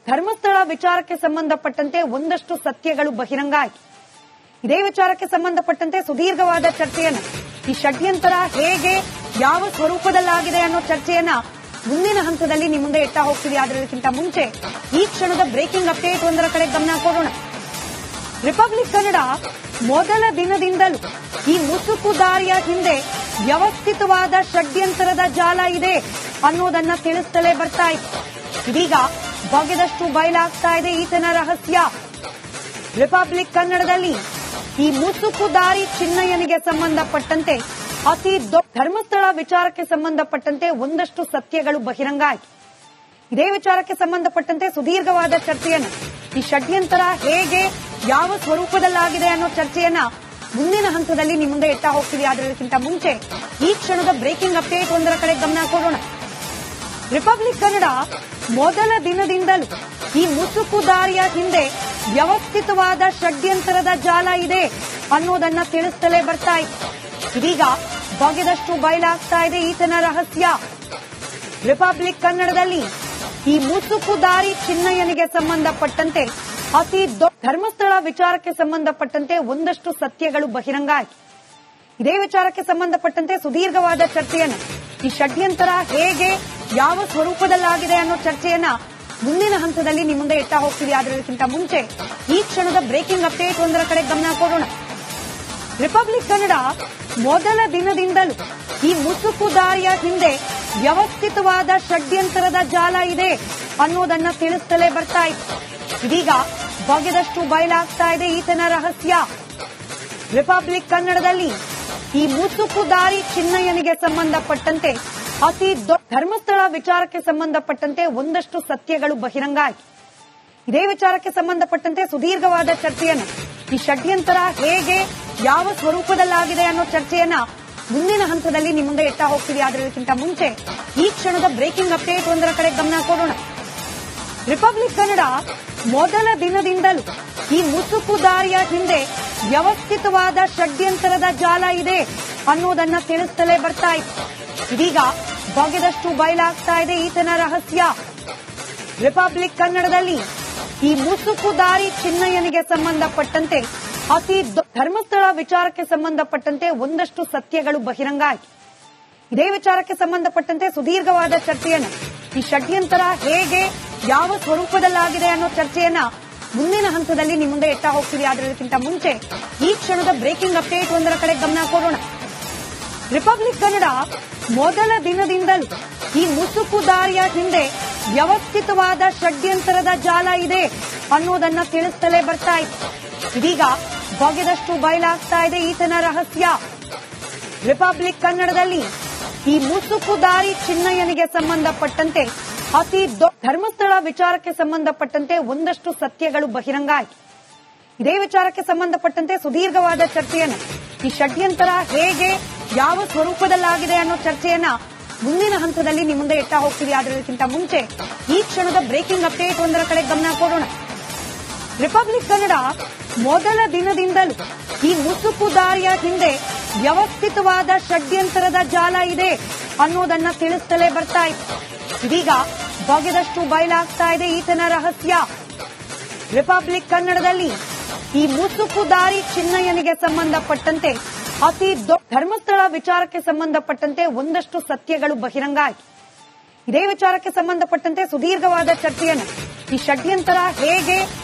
ಧರ್ಮಸ್ಥಳ ವಿಚಾರಕ್ಕೆ ಸಂಬಂಧಪಟ್ಟಂತೆ ಒಂದಷ್ಟು ಸತ್ಯಗಳು ಬಹಿರಂಗ ಆಯಿತು. ಇದೇ ವಿಚಾರಕ್ಕೆ ಸಂಬಂಧಪಟ್ಟಂತೆ ಸುದೀರ್ಘವಾದ ಚರ್ಚೆಯನ್ನ, ಈ ಷಡ್ಯಂತರ ಹೇಗೆ ಯಾವ ಸ್ವರೂಪದಲ್ಲಾಗಿದೆ ಅನ್ನೋ ಚರ್ಚೆಯನ್ನ ಮುಂದಿನ ಹಂತದಲ್ಲಿ ನಿಮ್ಮ ಮುಂದೆ ಎತ್ತಾ ಹೋಗ್ತೀವಿ. ಅದಕ್ಕಿಂತ ಮುಂಚೆ ಈ ಕ್ಷಣದ ಬ್ರೇಕಿಂಗ್ ಅಪ್ಡೇಟ್ ಒಂದರ ಕಡೆ ಗಮನ ಕೊಡೋಣ. ರಿಪಬ್ಲಿಕ್ ಕನ್ನಡ ಮೊದಲ ದಿನದಿಂದಲೂ ಈ ಮುಸುಕುದಾರಿಯ ಹಿಂದೆ ವ್ಯವಸ್ಥಿತವಾದ ಷಡ್ಯಂತರದ ಜಾಲ ಇದೆ ಅನ್ನೋದನ್ನ ತಿಳಿಸುತ್ತಲೇ ಬರ್ತಾ ಇತ್ತು. ಇದೀಗ ಬಗೆದಷ್ಟು ಬಯಲಾಗ್ತಾ ಇದೆ ಈತನ ರಹಸ್ಯ. ರಿಪಬ್ಲಿಕ್ ಕನ್ನಡದಲ್ಲಿ ಈ ಮುಸುಕುದಾರಿ ಚಿನ್ನಯ್ಯನಿಗೆ ಸಂಬಂಧಪಟ್ಟಂತೆ ಅತಿ ದೊಡ್ಡ ಧರ್ಮಸ್ಥಳ ವಿಚಾರಕ್ಕೆ ಸಂಬಂಧಪಟ್ಟಂತೆ ಒಂದಷ್ಟು ಸತ್ಯಗಳು ಬಹಿರಂಗ ಆಯಿತು. ಇದೇ ವಿಚಾರಕ್ಕೆ ಸಂಬಂಧಪಟ್ಟಂತೆ ಸುದೀರ್ಘವಾದ ಚರ್ಚೆಯನ್ನ, ಈ ಷಡ್ಯಂತರ ಹೇಗೆ ಯಾವ ಸ್ವರೂಪದಲ್ಲಾಗಿದೆ ಅನ್ನೋ ಚರ್ಚೆಯನ್ನ ಮುಂದಿನ ಹಂತದಲ್ಲಿ ನಿಮ್ಮ ಮುಂದೆ ಎತ್ತಾ ಹೋಗ್ತೀವಿ. ಅದಕ್ಕಿಂತ ಮುಂಚೆ ಈ ಕ್ಷಣದ ಬ್ರೇಕಿಂಗ್ ಅಪ್ಡೇಟ್ ಒಂದರ ಕಡೆ ಗಮನ ಕೊಡೋಣ. ರಿಪಬ್ಲಿಕ್ ಕನ್ನಡ ಮೊದಲ ದಿನದಿಂದಲೂ ಈ ಮುಸುಕುದಾರಿಯ ಹಿಂದೆ ವ್ಯವಸ್ಥಿತವಾದ ಷಡ್ಯಂತರದ ಜಾಲ ಇದೆ ಅನ್ನೋದನ್ನ ತಿಳಿಸುತ್ತಲೇ ಬರ್ತಾ ಇತ್ತು. ಇದೀಗ ಬಗೆದಷ್ಟು ಬಯಲಾಗ್ತಾ ಇದೆ ಈತನ ರಹಸ್ಯ. ರಿಪಬ್ಲಿಕ್ ಕನ್ನಡದಲ್ಲಿ ಈ ಮುಸುಕುದಾರಿ ಚಿನ್ನಯ್ಯನಿಗೆ ಸಂಬಂಧಪಟ್ಟಂತೆ ಅತಿ ದೊಡ್ಡ ಧರ್ಮಸ್ಥಳ ವಿಚಾರಕ್ಕೆ ಸಂಬಂಧಪಟ್ಟಂತೆ ಒಂದಷ್ಟು ಸತ್ಯಗಳು ಬಹಿರಂಗ ಆಯಿತು. ಇದೇ ವಿಚಾರಕ್ಕೆ ಸಂಬಂಧಪಟ್ಟಂತೆ ಸುದೀರ್ಘವಾದ ಚರ್ಚೆಯನ್ನ, ಈ ಷಡ್ಯಂತರ ಹೇಗೆ ಯಾವ ಸ್ವರೂಪದಲ್ಲಾಗಿದೆ ಅನ್ನೋ ಚರ್ಚೆಯನ್ನ ಮುಂದಿನ ಹಂತದಲ್ಲಿ ನಿಮ್ಮ ಮುಂದೆ ಎತ್ತಾ ಹೋಗ್ತೀವಿ. ಅದಕ್ಕಿಂತ ಮುಂಚೆ ಈ ಕ್ಷಣದ ಬ್ರೇಕಿಂಗ್ ಅಪ್ಡೇಟ್ ಒಂದರ ಕಡೆ ಗಮನ ಕೊಡೋಣ. ರಿಪಬ್ಲಿಕ್ ಕನ್ನಡ ಮೊದಲ ದಿನದಿಂದಲೂ ಈ ಮುಸುಕುದಾರಿಯ ಹಿಂದೆ ವ್ಯವಸ್ಥಿತವಾದ ಷಡ್ಯಂತರದ ಜಾಲ ಇದೆ ಅನ್ನೋದನ್ನ ತಿಳಿಸುತ್ತಲೇ ಬರ್ತಾ ಇತ್ತು. ಇದೀಗ ಬಗೆದಷ್ಟು ಬಯಲಾಗ್ತಾ ಇದೆ ಈತನ ರಹಸ್ಯ. ರಿಪಬ್ಲಿಕ್ ಕನ್ನಡದಲ್ಲಿ ಈ ಮುಸುಕುದಾರಿ ಚಿನ್ನಯ್ಯನಿಗೆ ಸಂಬಂಧಪಟ್ಟಂತೆ ಅತಿ ದೊಡ್ಡ ಧರ್ಮಸ್ಥಳ ವಿಚಾರಕ್ಕೆ ಸಂಬಂಧಪಟ್ಟಂತೆ ಒಂದಷ್ಟು ಸತ್ಯಗಳು ಬಹಿರಂಗ ಆಯಿತು. ಇದೇ ವಿಚಾರಕ್ಕೆ ಸಂಬಂಧಪಟ್ಟಂತೆ ಸುದೀರ್ಘವಾದ ಚರ್ಚೆಯನ್ನ, ಈ ಷಡ್ಯಂತರ ಹೇಗೆ ಯಾವ ಸ್ವರೂಪದಲ್ಲಾಗಿದೆ ಅನ್ನೋ ಚರ್ಚೆಯನ್ನ ಮುಂದಿನ ಹಂತದಲ್ಲಿ ನಿಮ್ಮ ಮುಂದೆ ಎತ್ತಾ ಹೋಗ್ತೀವಿ. ಅದಕ್ಕಿಂತ ಮುಂಚೆ ಈ ಕ್ಷಣದ ಬ್ರೇಕಿಂಗ್ ಅಪ್ಡೇಟ್ ಒಂದರ ಕಡೆ ಗಮನ ಕೊಡೋಣ. ರಿಪಬ್ಲಿಕ್ ಕನ್ನಡ ಮೊದಲ ದಿನದಿಂದಲೂ ಈ ಮುಸುಕುದಾರಿಯ ಹಿಂದೆ ವ್ಯವಸ್ಥಿತವಾದ ಷಡ್ಯಂತರದ ಜಾಲ ಇದೆ ಅನ್ನೋದನ್ನ ತಿಳಿಸುತ್ತಲೇ ಬರ್ತಾ ಇತ್ತು. ಇದೀಗ ಬಗೆದಷ್ಟು ಬಯಲಾಗ್ತಾ ಇದೆ ಈತನ ರಹಸ್ಯ. ರಿಪಬ್ಲಿಕ್ ಕನ್ನಡದಲ್ಲಿ ಈ ಮುಸುಕುದಾರಿ ಚಿನ್ನಯ್ಯನಿಗೆ ಸಂಬಂಧಪಟ್ಟಂತೆ ಅತಿ ದೊಡ್ಡ ಧರ್ಮಸ್ಥಳ ವಿಚಾರಕ್ಕೆ ಸಂಬಂಧಪಟ್ಟಂತೆ ಒಂದಷ್ಟು ಸತ್ಯಗಳು ಬಹಿರಂಗ ಆಯಿತು. ಇದೇ ವಿಚಾರಕ್ಕೆ ಸಂಬಂಧಪಟ್ಟಂತೆ ಸುದೀರ್ಘವಾದ ಚರ್ಚೆಯನ್ನ, ಈ ಷಡ್ಯಂತರ ಹೇಗೆ ಯಾವ ಸ್ವರೂಪದಲ್ಲಾಗಿದೆ ಅನ್ನೋ ಚರ್ಚೆಯನ್ನ ಮುಂದಿನ ಹಂತದಲ್ಲಿ ನಿಮ್ಮ ಮುಂದೆ ಎತ್ತಾ ಹೋಗ್ತೀವಿ. ಅದಕ್ಕಿಂತ ಮುಂಚೆ ಈ ಕ್ಷಣದ ಬ್ರೇಕಿಂಗ್ ಅಪ್ಡೇಟ್ ಒಂದರ ಕಡೆ ಗಮನ ಕೊಡೋಣ. ರಿಪಬ್ಲಿಕ್ ಕನ್ನಡ ಮೊದಲ ದಿನದಿಂದಲೂ ಈ ಮುಸುಕುದಾರಿಯ ಹಿಂದೆ ವ್ಯವಸ್ಥಿತವಾದ ಷಡ್ಯಂತರದ ಜಾಲ ಇದೆ ಅನ್ನೋದನ್ನ ತಿಳಿಸುತ್ತಲೇ ಬರ್ತಾ ಇತ್ತು. ಇದೀಗ ಬಗೆದಷ್ಟು ಬಯಲಾಗ್ತಾ ಇದೆ ಈತನ ರಹಸ್ಯ. ರಿಪಬ್ಲಿಕ್ ಕನ್ನಡದಲ್ಲಿ ಈ ಮುಸುಕುದಾರಿ ಚಿನ್ನಯ್ಯನಿಗೆ ಸಂಬಂಧಪಟ್ಟಂತೆ ಅತಿ ದೊಡ್ಡ ಧರ್ಮಸ್ಥಳ ವಿಚಾರಕ್ಕೆ ಸಂಬಂಧಪಟ್ಟಂತೆ ಒಂದಷ್ಟು ಸತ್ಯಗಳು ಬಹಿರಂಗ ಆಯಿತು. ಇದೇ ವಿಚಾರಕ್ಕೆ ಸಂಬಂಧಪಟ್ಟಂತೆ ಸುದೀರ್ಘವಾದ ಚರ್ಚೆಯನ್ನ, ಈ ಷಡ್ಯಂತರ ಹೇಗೆ ಯಾವ ಸ್ವರೂಪದಲ್ಲಾಗಿದೆ ಅನ್ನೋ ಚರ್ಚೆಯನ್ನ ಮುಂದಿನ ಹಂತದಲ್ಲಿ ನಿಮ್ಮ ಮುಂದೆ ಎತ್ತಾ ಹೋಗ್ತೀವಿ. ಅದಕ್ಕಿಂತ ಮುಂಚೆ ಈ ಕ್ಷಣದ ಬ್ರೇಕಿಂಗ್ ಅಪ್ಡೇಟ್ ಒಂದರ ಕಡೆ ಗಮನ ಕೊಡೋಣ. ರಿಪಬ್ಲಿಕ್ ಕನ್ನಡ ಮೊದಲ ದಿನದಿಂದಲೂ ಈ ಮುಸುಕುದಾರಿಯ ಹಿಂದೆ ವ್ಯವಸ್ಥಿತವಾದ ಷಡ್ಯಂತರದ ಜಾಲ ಇದೆ ಅನ್ನೋದನ್ನ ತಿಳಿಸುತ್ತಲೇ ಬರ್ತಾ ಇತ್ತು. ಇದೀಗ ಬಗೆದಷ್ಟು ಬಯಲಾಗ್ತಾ ಇದೆ ಈತನ ರಹಸ್ಯ. ರಿಪಬ್ಲಿಕ್ ಕನ್ನಡದಲ್ಲಿ ಈ ಮುಸುಕುದಾರಿ ಚಿನ್ನಯ್ಯನಿಗೆ ಸಂಬಂಧಪಟ್ಟಂತೆ ಅತಿ ದೊಡ್ಡ ಧರ್ಮಸ್ಥಳ ವಿಚಾರಕ್ಕೆ ಸಂಬಂಧಪಟ್ಟಂತೆ ಒಂದಷ್ಟು ಸತ್ಯಗಳು ಬಹಿರಂಗ ಆಯಿತು. ಇದೇ ವಿಚಾರಕ್ಕೆ ಸಂಬಂಧಪಟ್ಟಂತೆ ಸುದೀರ್ಘವಾದ ಚರ್ಚೆಯನ್ನ, ಈ ಷಡ್ಯಂತರ ಹೇಗೆ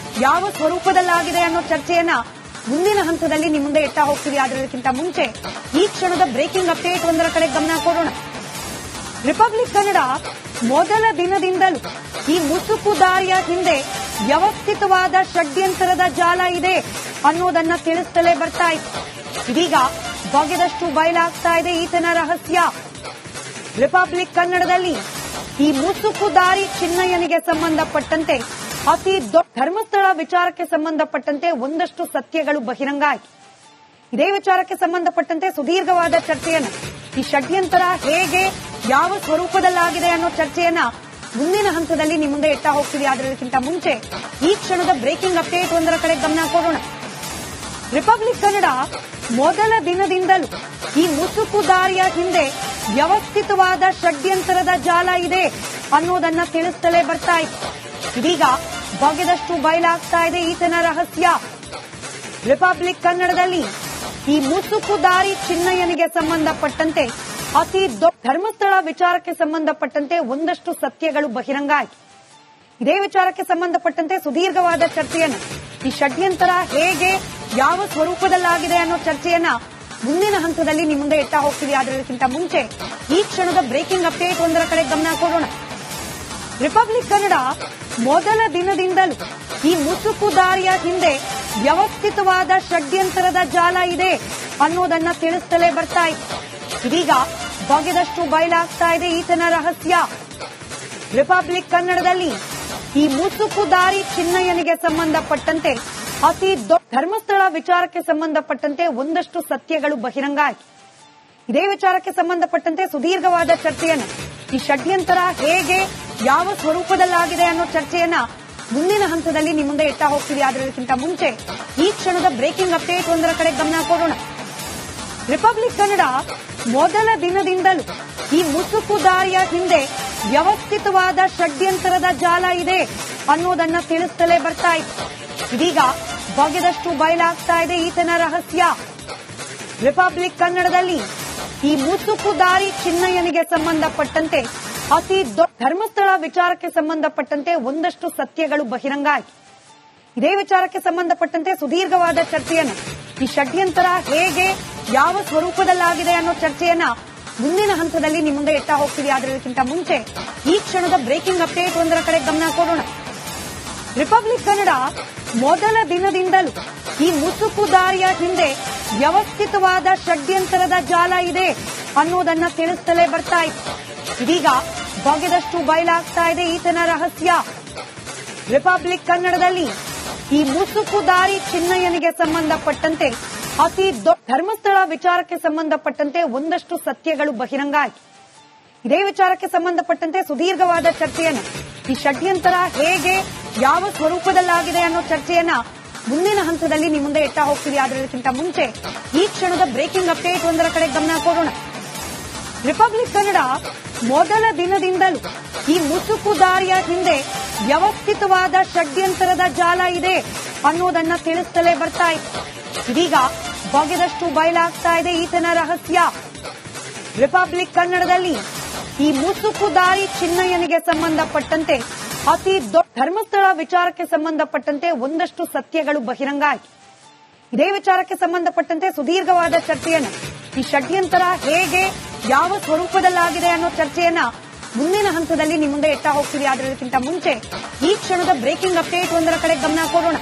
ಯಾವ ಸ್ವರೂಪದಲ್ಲಾಗಿದೆ ಅನ್ನೋ ಚರ್ಚೆಯನ್ನ ಮುಂದಿನ ಹಂತದಲ್ಲಿ ನಿಮ್ಮ ಮುಂದೆ ಎತ್ತಾ ಹೋಗ್ತೀವಿ. ಅದಕ್ಕಿಂತ ಮುಂಚೆ ಈ ಕ್ಷಣದ ಬ್ರೇಕಿಂಗ್ ಅಪ್ಡೇಟ್ ಒಂದರ ಕಡೆ ಗಮನ ಕೊಡೋಣ. ರಿಪಬ್ಲಿಕ್ ಕನ್ನಡ ಮೊದಲ ದಿನದಿಂದಲೂ ಈ ಮುಸುಕುದಾರಿಯ ಹಿಂದೆ ವ್ಯವಸ್ಥಿತವಾದ ಷಡ್ಯಂತರದ ಜಾಲ ಇದೆ ಅನ್ನೋದನ್ನ ತಿಳಿಸುತ್ತಲೇ ಬರ್ತಾ ಇತ್ತು. ಇದೀಗ ಬಗೆದಷ್ಟು ಬಯಲಾಗ್ತಾ ಇದೆ ಈತನ ರಹಸ್ಯ. ರಿಪಬ್ಲಿಕ್ ಕನ್ನಡದಲ್ಲಿ ಈ ಮುಸುಕುದಾರಿ ಚಿನ್ನಯ್ಯನಿಗೆ ಸಂಬಂಧಪಟ್ಟಂತೆ ಅತಿ ದೊಡ್ಡ ಧರ್ಮಸ್ಥಳ ವಿಚಾರಕ್ಕೆ ಸಂಬಂಧಪಟ್ಟಂತೆ ಒಂದಷ್ಟು ಸತ್ಯಗಳು ಬಹಿರಂಗ ಆಯಿತು. ಇದೇ ವಿಚಾರಕ್ಕೆ ಸಂಬಂಧಪಟ್ಟಂತೆ ಸುದೀರ್ಘವಾದ ಚರ್ಚೆಯನ್ನ, ಈ ಷಡ್ಯಂತರ ಹೇಗೆ ಯಾವ ಸ್ವರೂಪದಲ್ಲಾಗಿದೆ ಅನ್ನೋ ಚರ್ಚೆಯನ್ನ ಮುಂದಿನ ಹಂತದಲ್ಲಿ ನಿಮ್ಮ ಮುಂದೆ ಎತ್ತಾ ಹೋಗ್ತೀವಿ. ಅದಕ್ಕಿಂತ ಮುಂಚೆ ಈ ಕ್ಷಣದ ಬ್ರೇಕಿಂಗ್ ಅಪ್ಡೇಟ್ ಒಂದರ ಕಡೆ ಗಮನ ಕೊಡೋಣ. ರಿಪಬ್ಲಿಕ್ ಕನ್ನಡ ಮೊದಲ ದಿನದಿಂದಲೂ ಈ ಮುಸುಕುದಾರಿಯ ಹಿಂದೆ ವ್ಯವಸ್ಥಿತವಾದ ಷಡ್ಯಂತರದ ಜಾಲ ಇದೆ ಅನ್ನೋದನ್ನ ತಿಳಿಸುತ್ತಲೇ ಬರ್ತಾ ಇತ್ತು. ಇದೀಗ ಬಗೆದಷ್ಟು ಬಯಲಾಗ್ತಾ ಇದೆ ಈತನ ರಹಸ್ಯ. ರಿಪಬ್ಲಿಕ್ ಕನ್ನಡದಲ್ಲಿ ಈ ಮುಸುಕುದಾರಿ ಚಿನ್ನಯ್ಯನಿಗೆ ಸಂಬಂಧಪಟ್ಟಂತೆ ಅತಿ ದೊಡ್ಡ ಧರ್ಮಸ್ಥಳ ವಿಚಾರಕ್ಕೆ ಸಂಬಂಧಪಟ್ಟಂತೆ ಒಂದಷ್ಟು ಸತ್ಯಗಳು ಬಹಿರಂಗ ಆಗಿದೆ. ಇದೇ ವಿಚಾರಕ್ಕೆ ಸಂಬಂಧಪಟ್ಟಂತೆ ಸುದೀರ್ಘವಾದ ಚರ್ಚೆಯನ್ನು, ಈ ಷಡ್ಯಂತರ ಹೇಗೆ ಯಾವ ಸ್ವರೂಪದಲ್ಲಾಗಿದೆ ಅನ್ನೋ ಚರ್ಚೆಯನ್ನ ಮುಂದಿನ ಹಂತದಲ್ಲಿ ನಿಮ್ಮ ಮುಂದೆ ಎತ್ತಾ ಹೋಗ್ತೀವಿ. ಅದಕ್ಕಿಂತ ಮುಂಚೆ ಈ ಕ್ಷಣದ ಬ್ರೇಕಿಂಗ್ ಅಪ್ಡೇಟ್ ಒಂದರ ಕಡೆ ಗಮನ ಕೊಡೋಣ. ರಿಪಬ್ಲಿಕ್ ಕನ್ನಡ ಮೊದಲ ದಿನದಿಂದಲೂ ಈ ಮುಸುಕುದಾರಿಯ ಹಿಂದೆ ವ್ಯವಸ್ಥಿತವಾದ ಷಡ್ಯಂತರದ ಜಾಲ ಇದೆ ಅನ್ನೋದನ್ನ ತಿಳಿಸುತ್ತಲೇ ಬರ್ತಾ ಇತ್ತು. ಇದೀಗ ಬಗೆದಷ್ಟು ಬಯಲಾಗ್ತಾ ಇದೆ ಈತನ ರಹಸ್ಯ. ರಿಪಬ್ಲಿಕ್ ಕನ್ನಡದಲ್ಲಿ ಈ ಮುಸುಕುದಾರಿ ಚಿನ್ನಯ್ಯನಿಗೆ ಸಂಬಂಧಪಟ್ಟಂತೆ ಅತಿ ದೊಡ್ಡ ಧರ್ಮಸ್ಥಳ ವಿಚಾರಕ್ಕೆ ಸಂಬಂಧಪಟ್ಟಂತೆ ಒಂದಷ್ಟು ಸತ್ಯಗಳು ಬಹಿರಂಗ ಆಗಿದೆ. ಇದೇ ವಿಚಾರಕ್ಕೆ ಸಂಬಂಧಪಟ್ಟಂತೆ ಸುದೀರ್ಘವಾದ ಚರ್ಚೆಯನ್ನು, ಈ ಷಡ್ಯಂತರ ಹೇಗೆ ಯಾವ ಸ್ವರೂಪದಲ್ಲಾಗಿದೆ ಅನ್ನೋ ಚರ್ಚೆಯನ್ನ ಮುಂದಿನ ಹಂತದಲ್ಲಿ ನಿಮ್ಮ ಮುಂದೆ ಎತ್ತಾ ಹೋಗ್ತೀವಿ. ಅದಕ್ಕಿಂತ ಮುಂಚೆ ಈ ಕ್ಷಣದ ಬ್ರೇಕಿಂಗ್ ಅಪ್ಡೇಟ್ ಒಂದರ ಕಡೆ ಗಮನ ಕೊಡೋಣ. ರಿಪಬ್ಲಿಕ್ ಕನ್ನಡ ಮೊದಲ ದಿನದಿಂದಲೂ ಈ ಮುಸುಕುದಾರಿಯ ಹಿಂದೆ ವ್ಯವಸ್ಥಿತವಾದ ಷಡ್ಯಂತರದ ಜಾಲ ಇದೆ ಅನ್ನೋದನ್ನ ತಿಳಿಸುತ್ತಲೇ ಬರ್ತಾ ಇತ್ತು. ಇದೀಗ ಬಗೆದಷ್ಟು ಬಯಲಾಗ್ತಾ ಇದೆ ಈತನ ರಹಸ್ಯ. ರಿಪಬ್ಲಿಕ್ ಕನ್ನಡದಲ್ಲಿ ಈ ಮುಸುಕುದಾರಿ ಚಿನ್ನಯ್ಯನಿಗೆ ಸಂಬಂಧಪಟ್ಟಂತೆ ಅತಿ ದೊಡ್ಡ ಧರ್ಮಸ್ಥಳ ವಿಚಾರಕ್ಕೆ ಸಂಬಂಧಪಟ್ಟಂತೆ ಒಂದಷ್ಟು ಸತ್ಯಗಳು ಬಹಿರಂಗ ಆಗಿದೆ. ಇದೇ ವಿಚಾರಕ್ಕೆ ಸಂಬಂಧಪಟ್ಟಂತೆ ಸುದೀರ್ಘವಾದ ಚರ್ಚೆಯನ್ನು, ಈ ಷಡ್ಯಂತರ ಹೇಗೆ ಯಾವ ಸ್ವರೂಪದಲ್ಲಾಗಿದೆ ಅನ್ನೋ ಚರ್ಚೆಯನ್ನ ಮುಂದಿನ ಹಂತದಲ್ಲಿ ನಿಮ್ಮ ಮುಂದೆ ಎತ್ತಾ ಹೋಗ್ತೀವಿ. ಅದಕ್ಕಿಂತ ಮುಂಚೆ ಈ ಕ್ಷಣದ ಬ್ರೇಕಿಂಗ್ ಅಪ್ಡೇಟ್ ಒಂದರ ಕಡೆ ಗಮನ ಕೊಡೋಣ. ರಿಪಬ್ಲಿಕ್ ಕನ್ನಡ ಮೊದಲ ದಿನದಿಂದಲೂ ಈ ಮುಸುಕುದಾರಿಯ ಹಿಂದೆ ವ್ಯವಸ್ಥಿತವಾದ ಷಡ್ಯಂತರದ ಜಾಲ ಇದೆ ಅನ್ನೋದನ್ನ ತಿಳಿಸುತ್ತಲೇ ಬರ್ತಾ ಇತ್ತು. ಇದೀಗ ಬಗೆದಷ್ಟು ಬಯಲಾಗ್ತಾ ಇದೆ ಈತನ ರಹಸ್ಯ. ರಿಪಬ್ಲಿಕ್ ಕನ್ನಡದಲ್ಲಿ ಈ ಮುಸುಕುದಾರಿ ಚಿನ್ನಯ್ಯನಿಗೆ ಸಂಬಂಧಪಟ್ಟಂತೆ ಅತಿ ದೊಡ್ಡ ಧರ್ಮಸ್ಥಳ ವಿಚಾರಕ್ಕೆ ಸಂಬಂಧಪಟ್ಟಂತೆ ಒಂದಷ್ಟು ಸತ್ಯಗಳು ಬಹಿರಂಗ ಆಗಿದೆ. ಇದೇ ವಿಚಾರಕ್ಕೆ ಸಂಬಂಧಪಟ್ಟಂತೆ ಸುದೀರ್ಘವಾದ ಚರ್ಚೆಯನ್ನು, ಈ ಷಡ್ಯಂತರ ಹೇಗೆ ಯಾವ ಸ್ವರೂಪದಲ್ಲಾಗಿದೆ ಅನ್ನೋ ಚರ್ಚೆಯನ್ನ ಮುಂದಿನ ಹಂತದಲ್ಲಿ ನಿಮ್ಮ ಮುಂದೆ ಎತ್ತಾ ಹೋಗ್ತೀವಿ. ಅದಕ್ಕಿಂತ ಮುಂಚೆ ಈ ಕ್ಷಣದ ಬ್ರೇಕಿಂಗ್ ಅಪ್ಡೇಟ್ ಒಂದರ ಕಡೆ ಗಮನ ಕೊಡೋಣ. ರಿಪಬ್ಲಿಕ್ ಕನ್ನಡ ಮೊದಲ ದಿನದಿಂದಲೂ ಈ ಮುಸುಕುದಾರಿಯ ಹಿಂದೆ ವ್ಯವಸ್ಥಿತವಾದ ಷಡ್ಯಂತರದ ಜಾಲ ಇದೆ ಅನ್ನೋದನ್ನ ತಿಳಿಸುತ್ತಲೇ ಬರ್ತಾ ಇತ್ತು. ಇದೀಗ ಬಗೆದಷ್ಟು ಬಯಲಾಗ್ತಾ ಇದೆ ಈತನ ರಹಸ್ಯ. ರಿಪಬ್ಲಿಕ್ ಕನ್ನಡದಲ್ಲಿ ಈ ಮುಸುಕುದಾರಿ ಚಿನ್ನಯ್ಯನಿಗೆ ಸಂಬಂಧಪಟ್ಟಂತೆ ಅತಿ ದೊಡ್ಡ ಧರ್ಮಸ್ಥಳ ವಿಚಾರಕ್ಕೆ ಸಂಬಂಧಪಟ್ಟಂತೆ ಒಂದಷ್ಟು ಸತ್ಯಗಳು ಬಹಿರಂಗ ಆಗಿದೆ. ಇದೇ ವಿಚಾರಕ್ಕೆ ಸಂಬಂಧಪಟ್ಟಂತೆ ಸುದೀರ್ಘವಾದ ಚರ್ಚೆಯನ್ನು, ಈ ಷಡ್ಯಂತರ ಹೇಗೆ ಯಾವ ಸ್ವರೂಪದಲ್ಲಾಗಿದೆ ಅನ್ನೋ ಚರ್ಚೆಯನ್ನ ಮುಂದಿನ ಹಂತದಲ್ಲಿ ನಿಮ್ಮ ಮುಂದೆ ಎತ್ತಾ ಹೋಗ್ತೀವಿ. ಅದಕ್ಕಿಂತ ಮುಂಚೆ ಈ ಕ್ಷಣದ ಬ್ರೇಕಿಂಗ್ ಅಪ್ಡೇಟ್ ಒಂದರ ಕಡೆ ಗಮನ ಕೊಡೋಣ.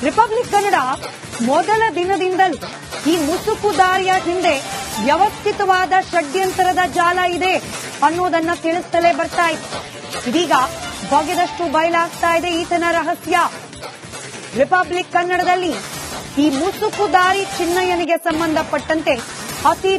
ರಿಪಬ್ಲಿಕ್ ಕನ್ನಡ ಮೊದಲ ದಿನದಿಂದಲೂ ಈ ಮುಸುಕುದಾರಿಯ ಹಿಂದೆ ವ್ಯವಸ್ಥಿತವಾದ ಷಡ್ಯಂತರದ ಜಾಲ ಇದೆ ಅನ್ನೋದನ್ನ ತಿಳಿಸುತ್ತಲೇ ಬರ್ತಾ ಇತ್ತು. ಇದೀಗ ಬಗೆದಷ್ಟು ಬಯಲಾಗ್ತಾ ಇದೆ ಈತನ ರಹಸ್ಯ. ರಿಪಬ್ಲಿಕ್ ಕನ್ನಡದಲ್ಲಿ ಈ ಮುಸುಕುದಾರಿ ಚಿನ್ನಯ್ಯನಿಗೆ ಸಂಬಂಧಪಟ್ಟಂತೆ ಅತಿ